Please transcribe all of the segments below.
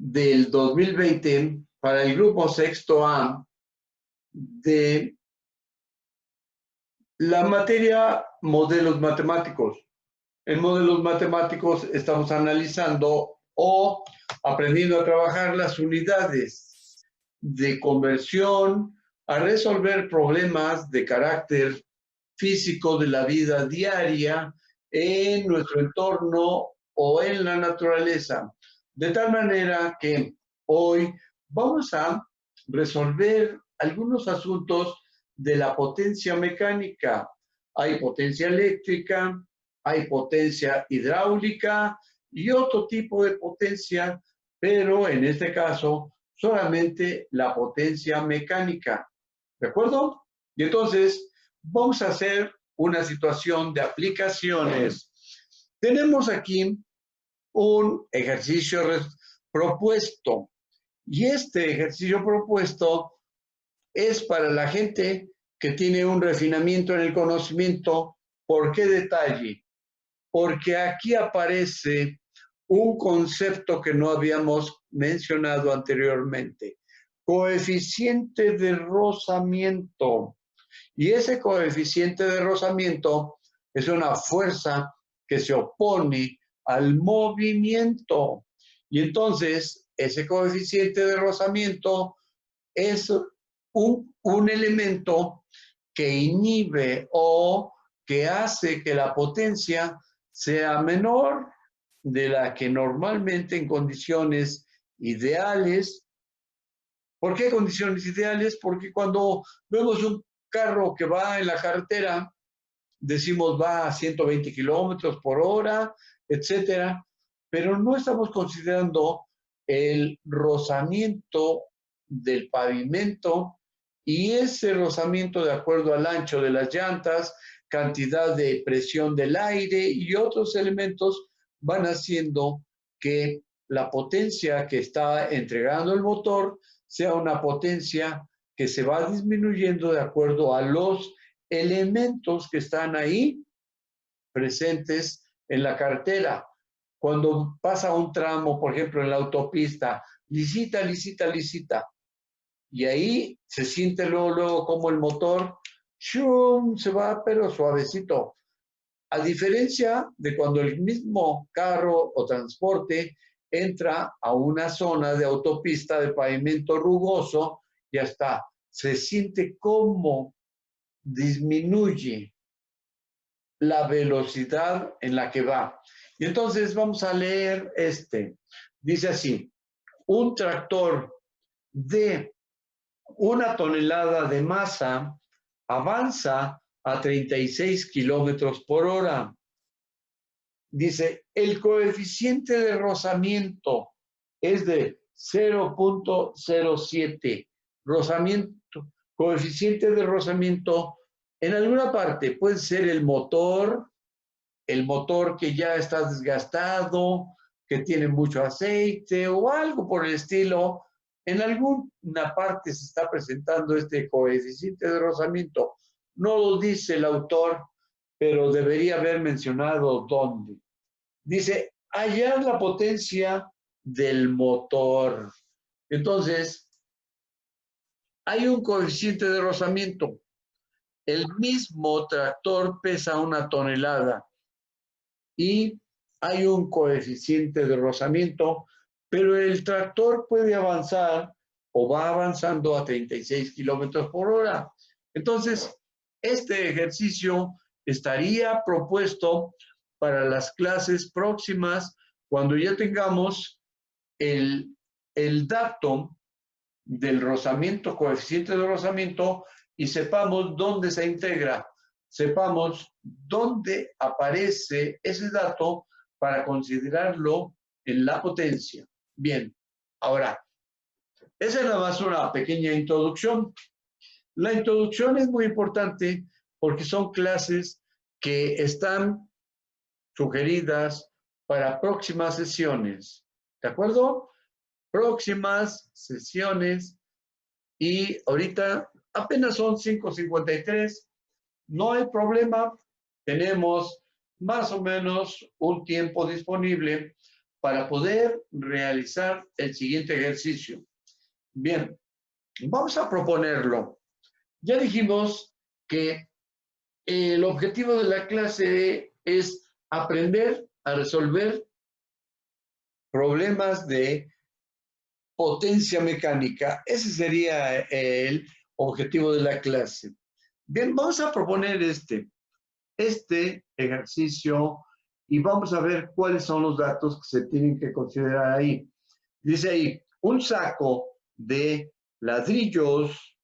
del 2020 para el grupo sexto A de la materia modelos matemáticos. En modelos matemáticos estamos analizando o aprendiendo a trabajar las unidades de conversión, a resolver problemas de carácter físico de la vida diaria en nuestro entorno o en la naturaleza. De tal manera que hoy vamos a resolver algunos asuntos de la potencia mecánica. Hay potencia eléctrica, hay potencia hidráulica y otro tipo de potencia, pero en este caso solamente la potencia mecánica. ¿De acuerdo? Y entonces vamos a hacer una situación de aplicaciones. Tenemos aquí un ejercicio propuesto y este ejercicio propuesto es para la gente que tiene un refinamiento en el conocimiento. ¿Por qué detalle? Porque aquí aparece un concepto que no habíamos mencionado anteriormente, coeficiente de rozamiento. Y ese coeficiente de rozamiento es una fuerza que se opone al movimiento. Y entonces, ese coeficiente de rozamiento es un elemento que inhibe o que hace que la potencia sea menor de la que normalmente en condiciones ideales. ¿Por qué condiciones ideales? Porque cuando vemos un carro que va en la carretera, decimos va a 120 kilómetros por hora, etcétera, pero no estamos considerando el rozamiento del pavimento y ese rozamiento de acuerdo al ancho de las llantas, cantidad de presión del aire y otros elementos van haciendo que la potencia que está entregando el motor sea una potencia que se va disminuyendo de acuerdo a los elementos que están ahí presentes en la carretera. Cuando pasa un tramo, por ejemplo, en la autopista, licita, y ahí se siente luego como el motor ¡shum! Se va, pero suavecito. A diferencia de cuando el mismo carro o transporte entra a una zona de autopista de pavimento rugoso, ya está, se siente como disminuye la velocidad en la que va. Y entonces vamos a leer este. Dice así, un tractor de 1 tonelada de masa avanza a 36 kilómetros por hora. Dice, el coeficiente de rozamiento es de 0.07. Coeficiente de rozamiento, en alguna parte puede ser el motor que ya está desgastado, que tiene mucho aceite o algo por el estilo. En alguna parte se está presentando este coeficiente de rozamiento. No lo dice el autor, pero debería haber mencionado dónde. Dice, hallar la potencia del motor. Entonces, hay un coeficiente de rozamiento. El mismo tractor pesa 1 tonelada y hay un coeficiente de rozamiento, pero el tractor puede avanzar o va avanzando a 36 kilómetros por hora. Entonces, este ejercicio estaría propuesto para las clases próximas cuando ya tengamos el dato del rozamiento, coeficiente de rozamiento, y sepamos dónde se integra, sepamos dónde aparece ese dato para considerarlo en la potencia. Bien, ahora, esa es nada más una pequeña introducción. La introducción es muy importante porque son clases que están sugeridas para próximas sesiones. ¿De acuerdo? Próximas sesiones. Y ahorita apenas son 5:53. No hay problema. Tenemos más o menos un tiempo disponible para poder realizar el siguiente ejercicio. Bien, vamos a proponerlo. Ya dijimos que el objetivo de la clase es aprender a resolver problemas de potencia mecánica. Ese sería el objetivo de la clase. Bien, vamos a proponer este ejercicio y vamos a ver cuáles son los datos que se tienen que considerar ahí. Dice ahí, un saco de ladrillos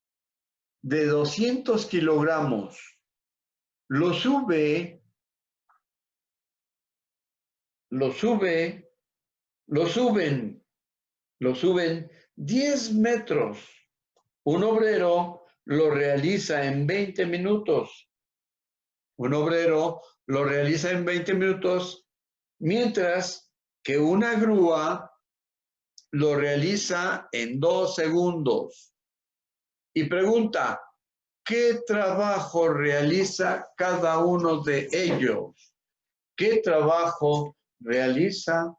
de 200 kilogramos lo suben 10 metros. Un obrero lo realiza en 20 minutos. Un obrero lo realiza en 20 minutos, mientras que una grúa lo realiza en 2 segundos. Y pregunta, ¿qué trabajo realiza cada uno de ellos? ¿Qué trabajo realiza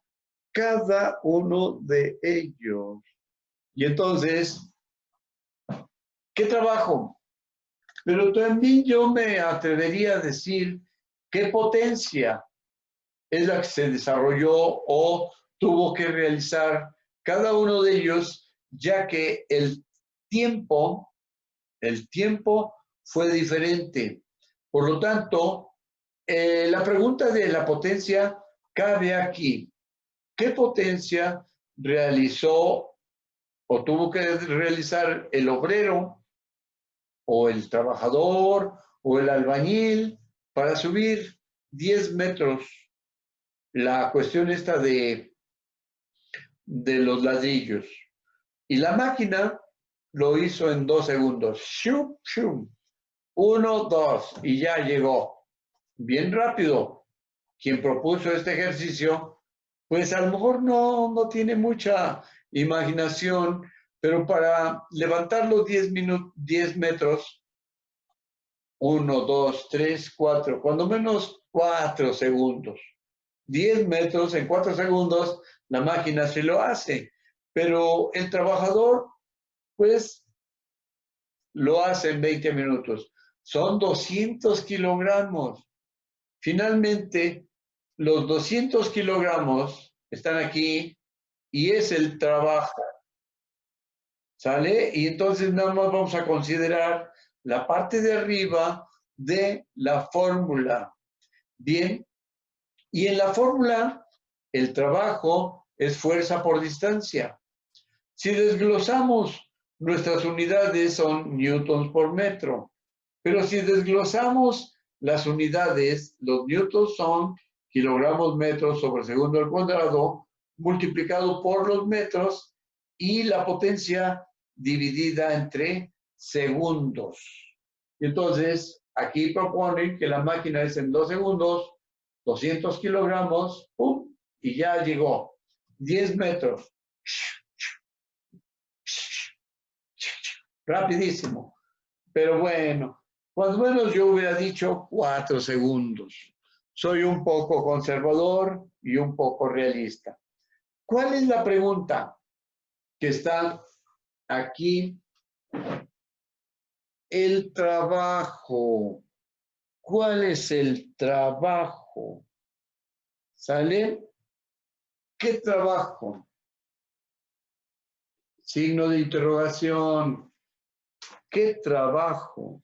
cada uno de ellos? Y entonces, ¿qué trabajo? Pero también yo me atrevería a decir qué potencia es la que se desarrolló o tuvo que realizar cada uno de ellos, ya que el tiempo fue diferente. Por lo tanto, la pregunta de la potencia cabe aquí. ¿Qué potencia realizó o tuvo que realizar el obrero o el trabajador o el albañil para subir 10 metros? La cuestión esta de los ladrillos. Y la máquina lo hizo en 2 segundos. ¡Shum, shum! 1, 2, y ya llegó. Bien rápido. Quien propuso este ejercicio, pues a lo mejor no tiene mucha imaginación, pero para levantar los 10 metros, 1, 2, 3, 4, cuando menos 4 segundos. 10 metros en 4 segundos, la máquina se lo hace, pero el trabajador, pues, lo hace en 20 minutos. Son 200 kilogramos. Finalmente, los 200 kilogramos están aquí y es el trabajo. ¿Sale? Y entonces nada más vamos a considerar la parte de arriba de la fórmula. Bien, y en la fórmula, el trabajo es fuerza por distancia. Si desglosamos, nuestras unidades son newtons por metro. Pero si desglosamos las unidades, los newtons son kilogramos metros sobre segundo al cuadrado, multiplicado por los metros y la potencia dividida entre segundos. Y entonces, aquí proponen que la máquina es en 2 segundos, 200 kilogramos, ¡pum! Y ya llegó. 10 metros. Rapidísimo. Pero bueno, cuando menos yo hubiera dicho 4 segundos. Soy un poco conservador y un poco realista. ¿Cuál es la pregunta que está aquí? El trabajo. ¿Cuál es el trabajo? ¿Sale? ¿Qué trabajo? Signo de interrogación. ¿Qué trabajo?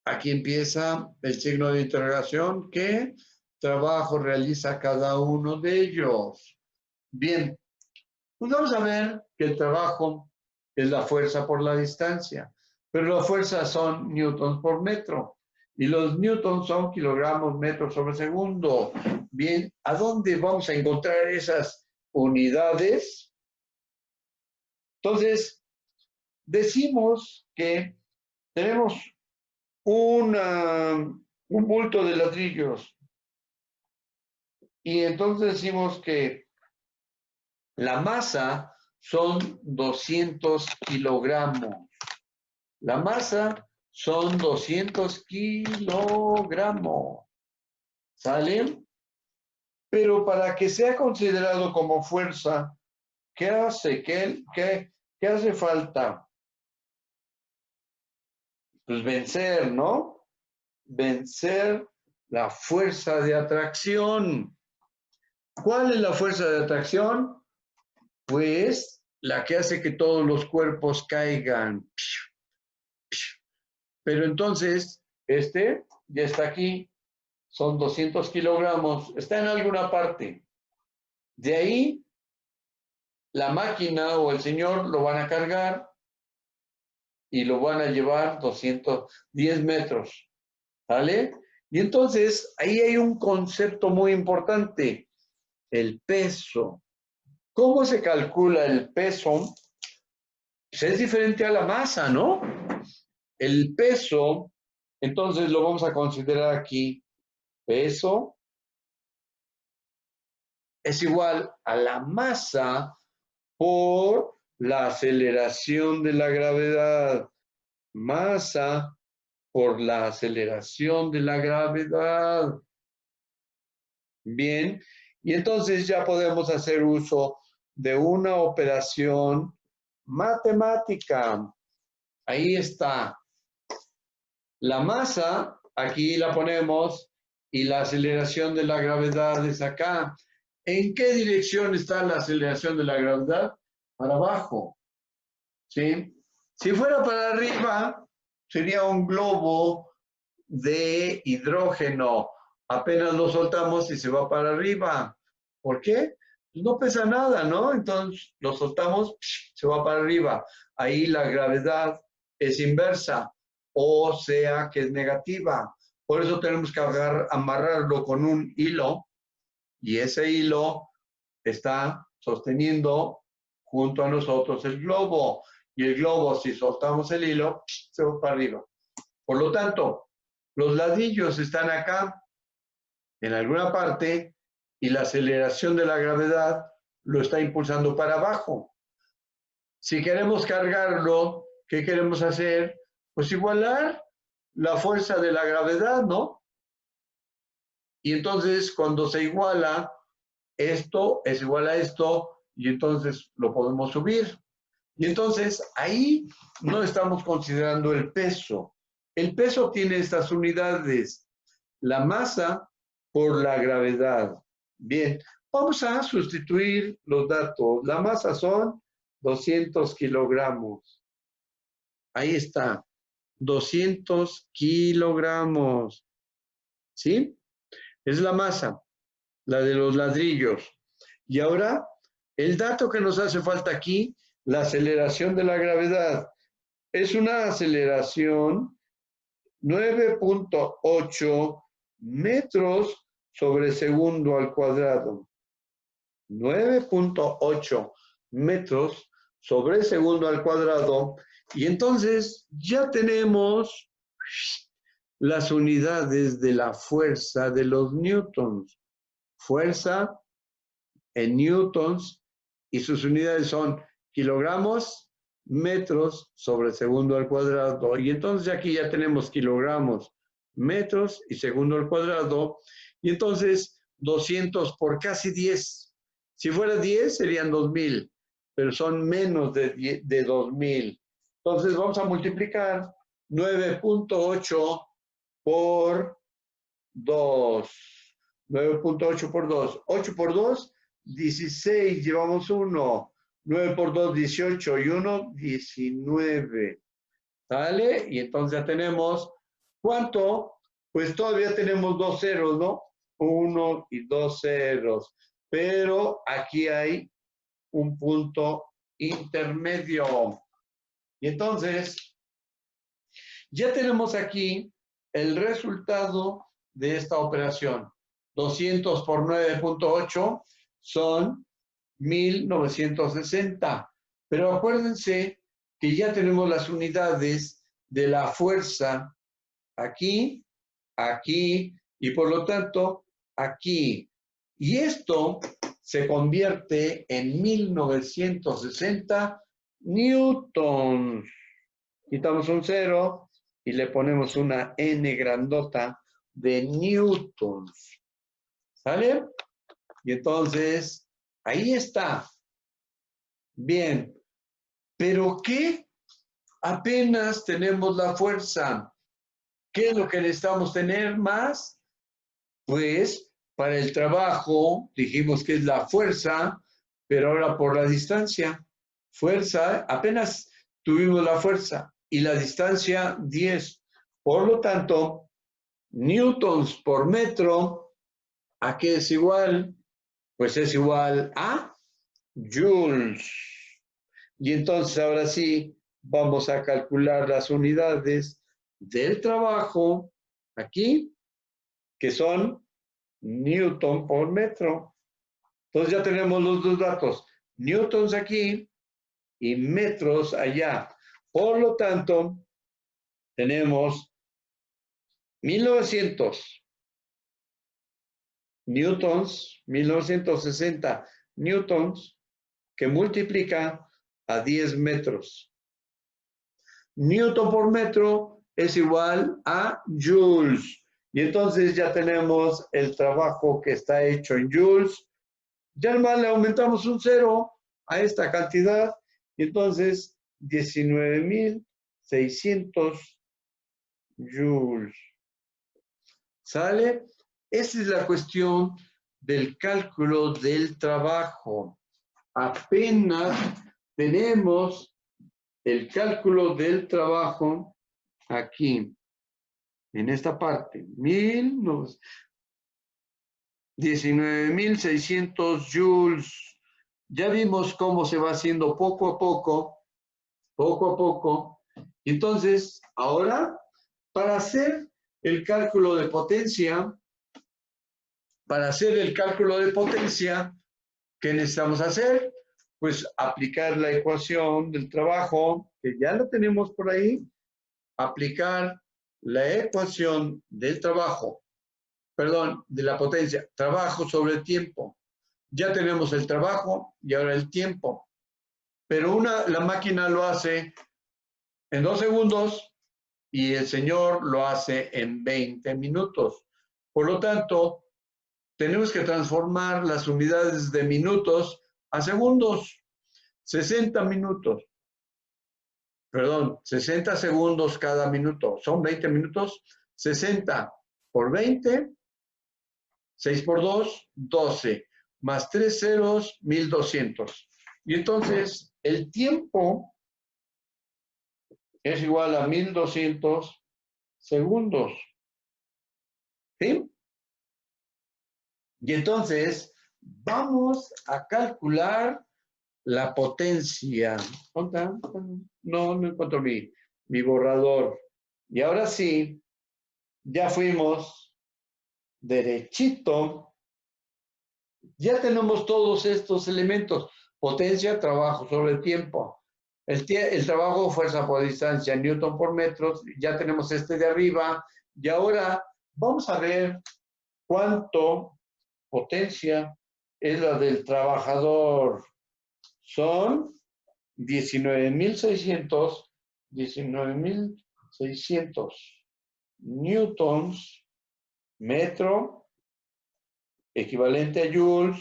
Aquí empieza el signo de interrogación. ¿Qué trabajo realiza cada uno de ellos? Bien, pues vamos a ver que el trabajo es la fuerza por la distancia, pero la fuerza son newtons por metro y los newtons son kilogramos metros sobre segundo. Bien, ¿a dónde vamos a encontrar esas unidades? Entonces, decimos que tenemos un bulto de ladrillos y entonces decimos que la masa son 200 kilogramos. La masa son 200 kilogramos. ¿Sale? Pero para que sea considerado como fuerza, ¿qué hace? ¿Qué hace falta? Pues vencer, ¿no? Vencer la fuerza de atracción. ¿Cuál es la fuerza de atracción? Pues la que hace que todos los cuerpos caigan. Pero entonces, este ya está aquí, son 200 kilogramos, está en alguna parte. De ahí, la máquina o el señor lo van a cargar y lo van a llevar 210 metros, ¿vale? Y entonces, ahí hay un concepto muy importante, el peso. ¿Cómo se calcula el peso? Pues es diferente a la masa, ¿no? El peso, entonces lo vamos a considerar aquí, peso es igual a la masa por la aceleración de la gravedad. Masa por la aceleración de la gravedad. Bien, y entonces ya podemos hacer uso de una operación matemática. Ahí está. La masa, aquí la ponemos, y la aceleración de la gravedad es acá. ¿En qué dirección está la aceleración de la gravedad? Para abajo, ¿sí? Si fuera para arriba, sería un globo de hidrógeno. Apenas lo soltamos y se va para arriba. ¿Por qué? Pues no pesa nada, ¿no? Entonces lo soltamos, se va para arriba. Ahí la gravedad es inversa, o sea que es negativa. Por eso tenemos que amarrarlo con un hilo, y ese hilo está sosteniendo junto a nosotros el globo. Y el globo, si soltamos el hilo, se va para arriba. Por lo tanto, los ladrillos están acá, en alguna parte, y la aceleración de la gravedad lo está impulsando para abajo. Si queremos cargarlo, ¿qué queremos hacer? Pues igualar la fuerza de la gravedad, ¿no? Y entonces, cuando se iguala, esto es igual a esto, y entonces lo podemos subir. Y entonces, ahí no estamos considerando el peso. El peso tiene estas unidades, la masa por la gravedad. Bien, vamos a sustituir los datos. La masa son 200 kilogramos. Ahí está, 200 kilogramos. ¿Sí? Es la masa, la de los ladrillos. Y ahora, el dato que nos hace falta aquí, la aceleración de la gravedad. Es una aceleración 9.8 metros sobre segundo al cuadrado. 9.8 metros sobre segundo al cuadrado. Y entonces ya tenemos las unidades de la fuerza de los newtons. Fuerza en newtons, y sus unidades son kilogramos, metros sobre segundo al cuadrado. Y entonces aquí ya tenemos kilogramos, metros y segundo al cuadrado. Y entonces 200 por casi 10. Si fuera 10 serían 2000, pero son menos de 2000. Entonces vamos a multiplicar 9.8 por 2. 9.8 por 2. 8 por 2, 16. Llevamos 1. 9 por 2, 18. Y 1, 19. ¿Sale? Y entonces ya tenemos, ¿cuánto? Pues todavía tenemos dos ceros, ¿no? 1 y 2 ceros. Pero aquí hay un punto intermedio. Y entonces, ya tenemos aquí el resultado de esta operación. 200 por 9.8 son 1960. Pero acuérdense que ya tenemos las unidades de la fuerza aquí, aquí y por lo tanto aquí. Y esto se convierte en 1960 newtons. Quitamos un 0 y le ponemos una N grandota de newtons. ¿Sale? Y entonces, ahí está. Bien. ¿Pero qué? Apenas tenemos la fuerza. ¿Qué es lo que necesitamos tener más? Pues para el trabajo dijimos que es la fuerza, pero ahora por la distancia. Fuerza, apenas tuvimos la fuerza y la distancia 10. Por lo tanto, newtons por metro, ¿a qué es igual? Pues es igual a joules. Y entonces ahora sí vamos a calcular las unidades del trabajo aquí, que son newton por metro. Entonces ya tenemos los dos datos, newtons aquí y metros allá. Por lo tanto, tenemos 1900 newtons, 1960 newtons, que multiplica a 10 metros. Newton por metro es igual a joules. Y entonces ya tenemos el trabajo que está hecho en joules. Ya nomás le aumentamos un 0 a esta cantidad. Y entonces 19.600 joules. ¿Sale? Esa es la cuestión del cálculo del trabajo. Apenas tenemos el cálculo del trabajo aquí, en esta parte, 19.600 joules. Ya vimos cómo se va haciendo poco a poco. Entonces, ahora, para hacer el cálculo de potencia, ¿qué necesitamos hacer? Pues aplicar la ecuación del trabajo, que ya la tenemos por ahí, aplicar la ecuación del trabajo, perdón, de la potencia, trabajo sobre el tiempo. Ya tenemos el trabajo y ahora el tiempo. Pero la máquina lo hace en 2 segundos y el señor lo hace en 20 minutos. Por lo tanto, tenemos que transformar las unidades de minutos a segundos. 60 minutos. Perdón, 60 segundos cada minuto. Son 20 minutos. 60 por 20, 6 por 2, 12. Más 3 ceros, 1200. Y entonces el tiempo es igual a 1200 segundos. ¿Sí? Y entonces vamos a calcular la potencia. No encuentro mi borrador. Y ahora sí, ya fuimos derechito. Ya tenemos todos estos elementos. Potencia, trabajo sobre el tiempo. El trabajo, fuerza por distancia, newton por metros. Ya tenemos este de arriba. Y ahora vamos a ver cuánto potencia es la del trabajador. Son 19.600 newtons metro, equivalente a joules,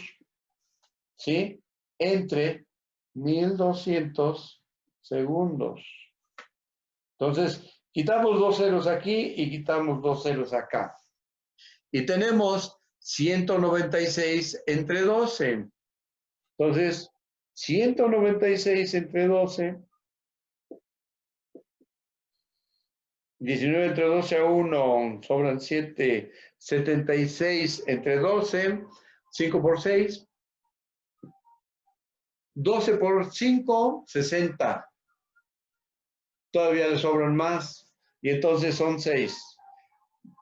¿sí? Entre 1200 segundos. Entonces, quitamos 2 ceros aquí y quitamos 2 ceros acá. Y tenemos 196 entre 12. Entonces, 196 entre 12, 19 entre 12 a 1, sobran 7, 76 entre 12, 5 por 6, 12 por 5, 60. Todavía le sobran más, y entonces son 6.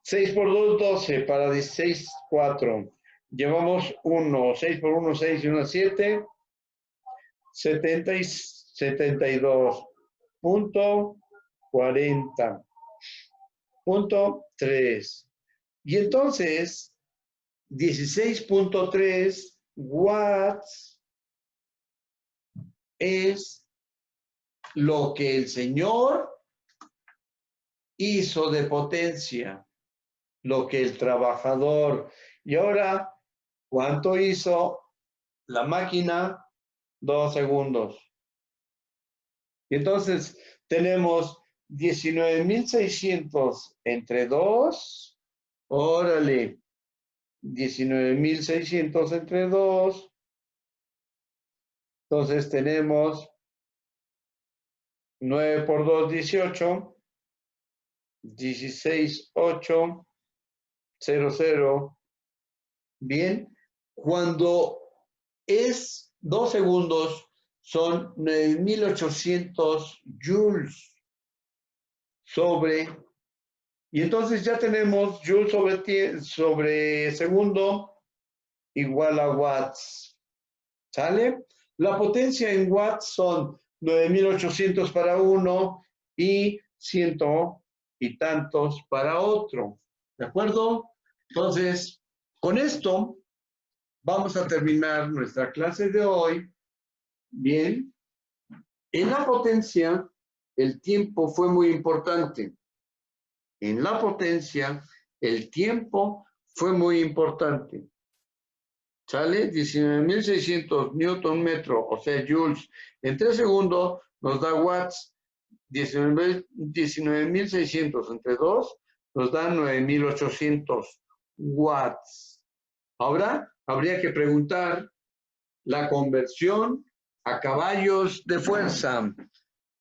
6 por 2, 12, para 16, 4. Llevamos 1, 6 por 1, 6 y 1, 7. 72.40. Punto 3. Y entonces, 16.3 watts es lo que el señor hizo de potencia, lo que el trabajador. Y ahora ¿Cuánto hizo la máquina? 2 segundos. Y entonces tenemos 19.600 entre 2. Órale. 19.600 entre 2. Entonces tenemos 9 por 2, 18. 16, 8, 0, 0. Bien. Cuando es 2 segundos, son 9.800 joules sobre. Y entonces ya tenemos joules sobre segundo igual a watts. ¿Sale? La potencia en watts son 9.800 para uno y 100 y tantos para otro. ¿De acuerdo? Entonces, con esto vamos a terminar nuestra clase de hoy. Bien. En la potencia, el tiempo fue muy importante. En la potencia, el tiempo fue muy importante. ¿Sale? 19.600 newton metro, o sea, joules, en 3 segundos nos da watts. 19.600 entre 2 nos da 9.800 watts. Ahora, habría que preguntar la conversión a caballos de fuerza.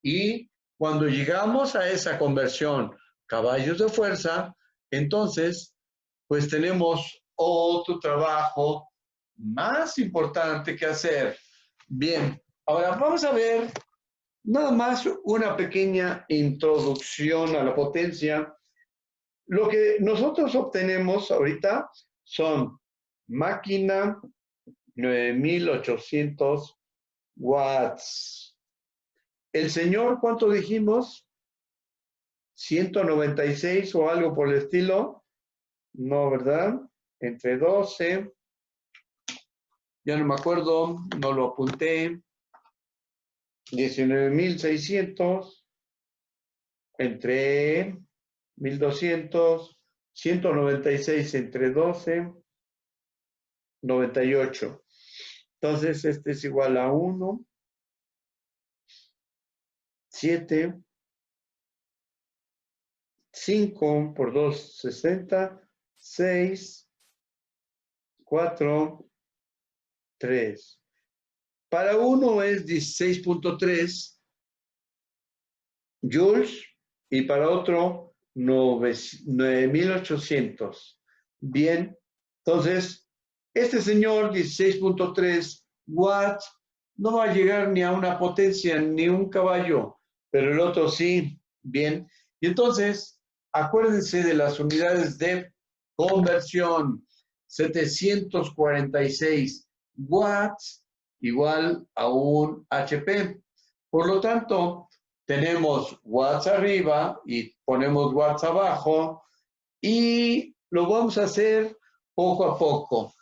Y cuando llegamos a esa conversión, caballos de fuerza, entonces, pues tenemos otro trabajo más importante que hacer. Bien, ahora vamos a ver nada más una pequeña introducción a la potencia. Lo que nosotros obtenemos ahorita son máquina 9.800 watts. El señor, ¿cuánto dijimos? 196 o algo por el estilo. No, ¿verdad? Entre 12. Ya no me acuerdo, no lo apunté. 19.600 entre 1.200. 196 entre 12. 98. Entonces, este es igual a 1. 7. 5 por 2, 60. 6. 4. 3. Para uno es 16.3 joules y para otro 9.800. Bien, entonces, este señor 16.3 watts no va a llegar ni a una potencia, ni un caballo, pero el otro sí. Bien, y entonces, acuérdense de las unidades de conversión. 746 watts igual a un HP. Por lo tanto, tenemos watts arriba y ponemos watts abajo y lo vamos a hacer poco a poco.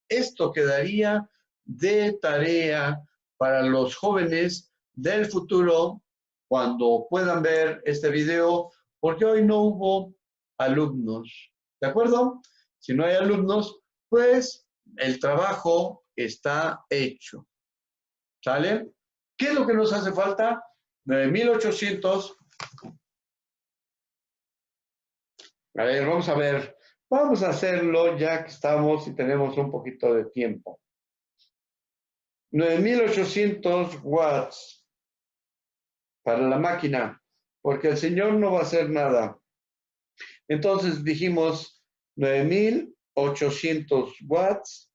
Esto quedaría de tarea para los jóvenes del futuro cuando puedan ver este video, porque hoy no hubo alumnos. ¿De acuerdo? Si no hay alumnos, pues el trabajo está hecho. ¿Sale? ¿Qué es lo que nos hace falta? 9.800. A ver, vamos a ver. Vamos a hacerlo ya que estamos y tenemos un poquito de tiempo. 9.800 watts para la máquina, porque el señor no va a hacer nada. Entonces dijimos 9.800 watts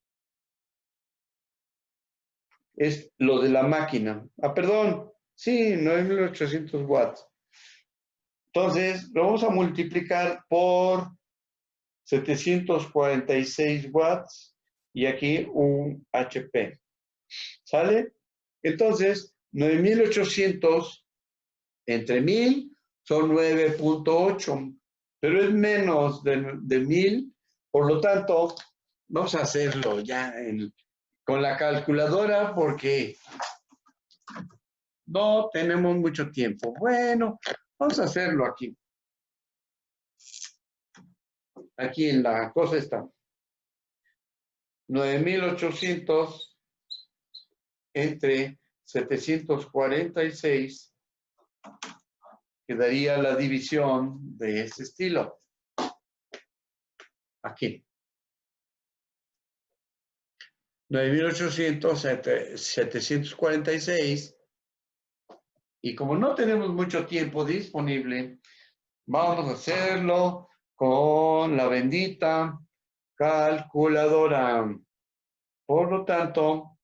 es lo de la máquina. Perdón, sí, 9.800 watts. Entonces lo vamos a multiplicar por 746 watts y aquí un HP. ¿Sale? Entonces, 9.800 entre 1.000 son 9.8, pero es menos de 1.000, por lo tanto, vamos a hacerlo ya con la calculadora porque no tenemos mucho tiempo. Bueno, vamos a hacerlo aquí. Aquí en la cosa está. 9,800 entre 746 quedaría la división de ese estilo. Aquí. 9,800 entre 746. Y como no tenemos mucho tiempo disponible, vamos a hacerlo con la bendita calculadora. Por lo tanto,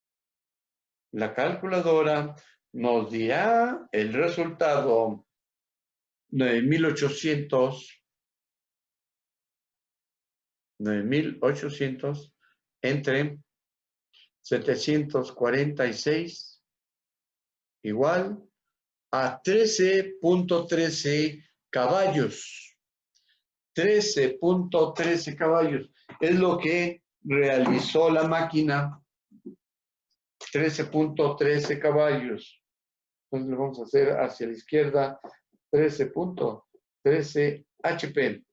la calculadora nos dirá el resultado 9,800 entre 746 igual a 13.13 caballos. 13.13 caballos es lo que realizó la máquina. 13.13 caballos. Entonces lo vamos a hacer hacia la izquierda. 13.13 HP.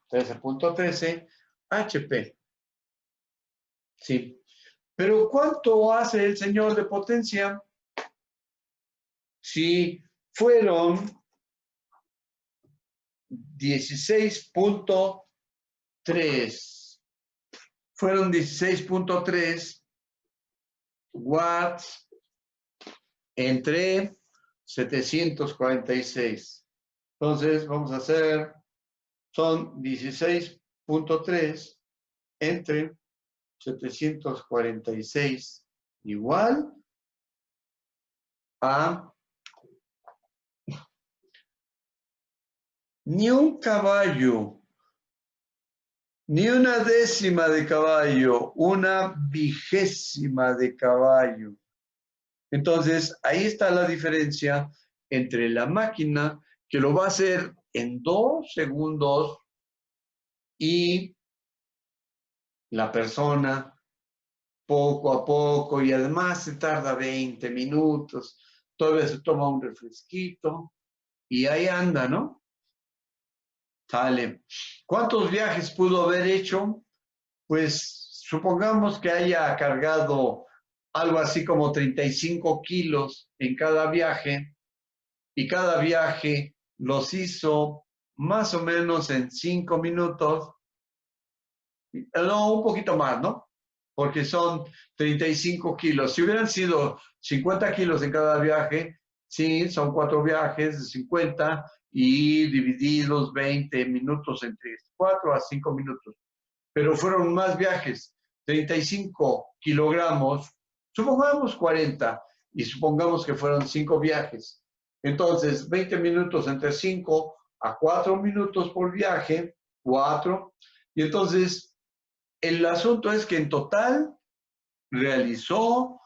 13.13 HP. Sí. Pero ¿cuánto hace el señor de potencia? Si fueron 16.3. Fueron 16.3 watts entre 746. Entonces vamos a hacer, son 16.3 entre 746 igual a ni un caballo, ni una décima de caballo, una vigésima de caballo. Entonces, ahí está la diferencia entre la máquina, que lo va a hacer en 2 segundos, y la persona poco a poco, y además se tarda 20 minutos, todavía se toma un refresquito, y ahí anda, ¿no? Sale. ¿Cuántos viajes pudo haber hecho? Pues supongamos que haya cargado algo así como 35 kilos en cada viaje, y cada viaje los hizo más o menos en 5 minutos, no, un poquito más, ¿no? Porque son 35 kilos. Si hubieran sido 50 kilos en cada viaje, sí, son 4 viajes de 50 y divididos 20 minutos entre 4 a 5 minutos. Pero fueron más viajes, 35 kilogramos, supongamos 40, y supongamos que fueron 5 viajes. Entonces, 20 minutos entre 5 a 4 minutos por viaje, 4. Y entonces, el asunto es que en total realizó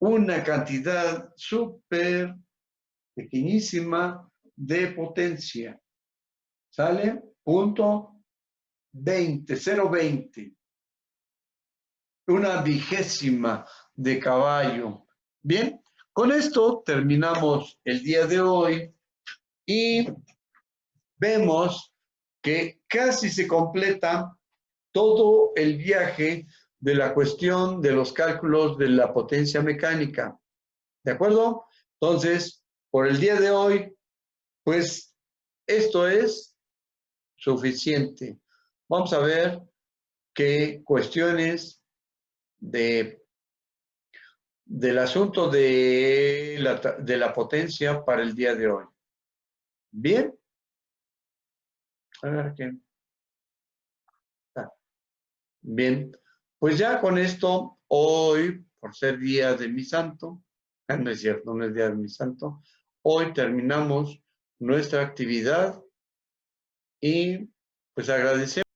una cantidad súper pequeñísima de potencia. ¿Sale? Punto 20, 0,20. Una vigésima de caballo. Bien, con esto terminamos el día de hoy y vemos que casi se completa todo el viaje de la cuestión de los cálculos de la potencia mecánica. ¿De acuerdo? Entonces, por el día de hoy, pues esto es suficiente. Vamos a ver qué cuestiones del asunto de la potencia para el día de hoy. Bien. A ver qué. Bien. Pues ya con esto, hoy, por ser día de mi santo, no es cierto, no es día de mi santo, hoy terminamos nuestra actividad y pues agradecemos